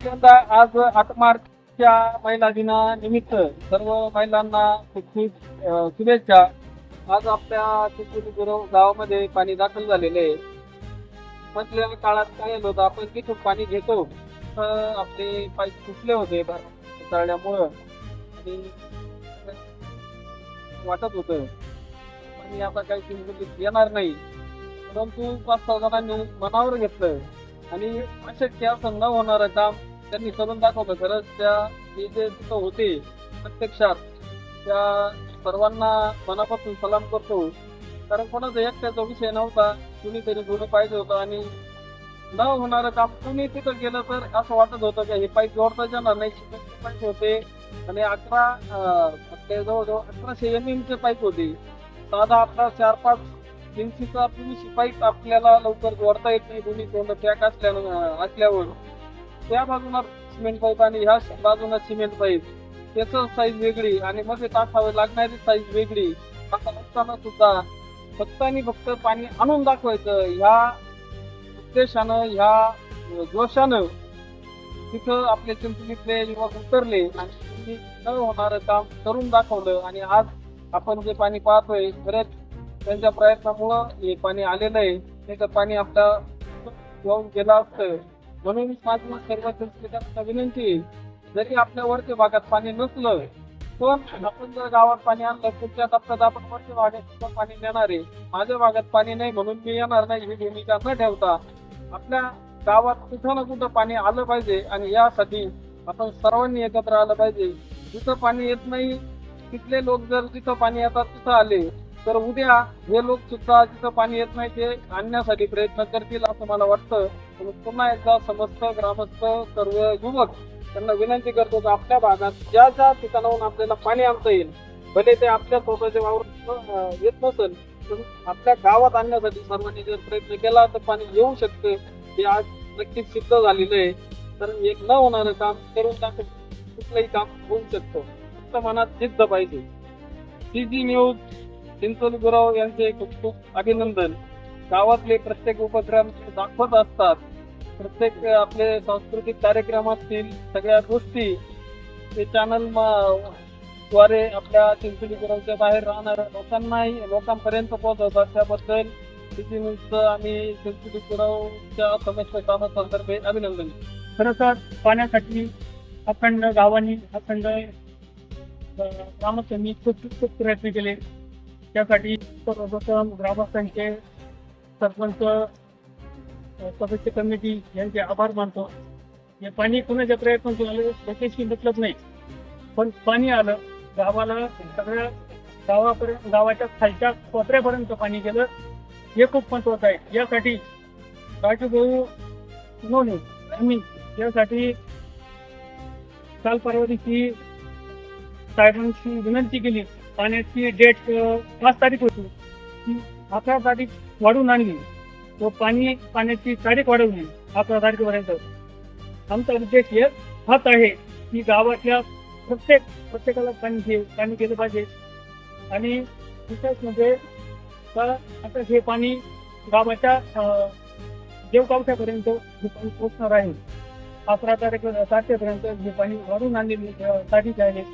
यंदा आज 8 मार्चच्या महिला दिनानिमित्त सर्व महिलांना खूप खूप शुभेच्छा. आज आपल्या चिंचोली गुरव गावामध्ये पाणी दाखल झालेले आहे. मधल्या काळात काय झालं होतं, आपण तिथून पाणी घेतो तर आपले पाईप फुटले होते चालण्यामुळं आणि वाटत होतं पाणी आता काही चिंचोलीत येणार नाही. परंतु 5-6 जणांनी मनावर घेतलं आणि अशक्य असं न होणारं काम त्यांनी करून दाखवलं. खरंच त्या जे तिथं होते प्रत्यक्षात त्या सर्वांना मनापासून सलाम करतो. कारण कोणाचा एकट्याचा विषय नव्हता, कुणीतरी गुरु पाहिजे होतं आणि न होणारं काम कुणी तिथं गेलं तर असं वाटत होतं की हे पाईप जोडता येणार नाही. सिमेंटचे पाईप होते आणि आपले जवळजवळ 1800 MM चे पाईप होते. साधा आपला 4-5 इंचीचा PVC पाईप आपल्याला लवकर जोडता येत नाही. दोन्ही तोंड ट्रॅक असल्यावर त्या बाजूला सिमेंट पाईप आणि ह्या बाजूला सिमेंट पाईप, त्याचं साईज वेगळी आणि मध्ये टाकावं लागणारी साईज वेगळी. असं नसताना सुद्धा फक्त आणि फक्त पाणी आणून दाखवायचं ह्या उद्देशानं, ह्या जोशानं तिथं आपले चिंचणीतले युवक उतरले आणि त्यांनी न होणारं काम करून दाखवलं. आणि आज आपण जे पाणी पाहतोय खरंच त्यांच्या प्रयत्नामुळं हे पाणी आलेलं आहे. नाही तर पाणी आपल्या घेऊन गेलं असतं. म्हणून माझी सर्व चिंचणीकरांना विनंती आहे, जरी आपल्या वरच्या भागात पाणी नसलं पण आपण जर गावात पाणी आणलं पुढच्या टप्प्यात आपण वरच्या भागात पाणी देणार आहे. माझ्या भागात पाणी नाही म्हणून मी येणार नाही ही भूमिका न ठेवता आपल्या गावात कुठं ना कुठं पाणी आलं पाहिजे आणि यासाठी आपण सर्वांनी एकत्र आलं पाहिजे. जिथं पाणी येत नाही तिथले लोक जर जिथं पाणी येतात तिथं आले तर उद्या हे लोक सुद्धा जिथं पाणी येत नाही ते आणण्यासाठी प्रयत्न करतील असं मला वाटतं. पुन्हा एकदा समस्त ग्रामस्थ सर्व युवक त्यांना विनंती करतो की आपल्या भागात ज्या ज्या ठिकाणाहून आपल्याला पाणी आणता येईल, भले ते आपल्या स्वतःच्या वावर येत नसेल पण आपल्या गावात आणण्यासाठी सर्वांनी जर प्रयत्न केला तर पाणी येऊ शकतं. हे आज नक्कीच सिद्ध झालेलं आहे. तर एक न होणारं काम करून टाकून कुठलंही काम होऊ शकतं. फक्त मनात जिद्द पाहिजे. CG न्यूज चिंचोली गुरव यांचे खूप खूप अभिनंदन. गावातले प्रत्येक उपक्रम दाखवत असतात. प्रत्येक आपले सांस्कृतिक कार्यक्रम असतील, सगळ्या गोष्टी ते चॅनल द्वारे आपल्या चिंचोली गुरवच्या बाहेर राहणाऱ्या लोकांपर्यंत पोहोचवतात. त्याबद्दल CG न्यूजचं आणि चिंचोली गुरवच्या समस्त कामासंदर्भात अभिनंदन. खरं तर पाण्यासाठी अखंड गावांनी अखंड ग्रामस्थांनी खूप प्रयत्न केले. त्यासाठी सर्वप्रथम ग्रामस्थांचे, सरपंच, सदस्य कमिटी यांचे आभार मानतो. हे पाणी कुणाच्या प्रयत्नातून आलं त्याच्याशी मतलब नाही, पण पाणी आलं गावाला, सगळ्या गावापर्यंत, गावाच्या खालच्या कोपऱ्यापर्यंत पाणी गेलं हे खूप महत्वाचं आहे. यासाठी राजूभाऊ नोने आम्ही यासाठी काल परवा दिवशी साहेबांची विनंती केली. पाण्याची डेट 5 तारीख होती, ती 11 तारीख वाढवून आणली. तो पाण्याची तारीख वाढवली 11 तारखेपर्यंत. आमचा उद्देश हाच आहे की गावातल्या प्रत्येकाला पाणी गेलं पाहिजे. आणि विशेष म्हणजे आता हे पाणी गावाच्या देवगावच्यापर्यंत हे पाणी पोहोचणार आहे. 11 तारखेपर्यंत हे पाणी वाढवून आणलेली तारीख आहे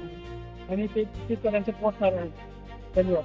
आणि ते तिथपर्यंत पोहोचणार आहे. धन्यवाद.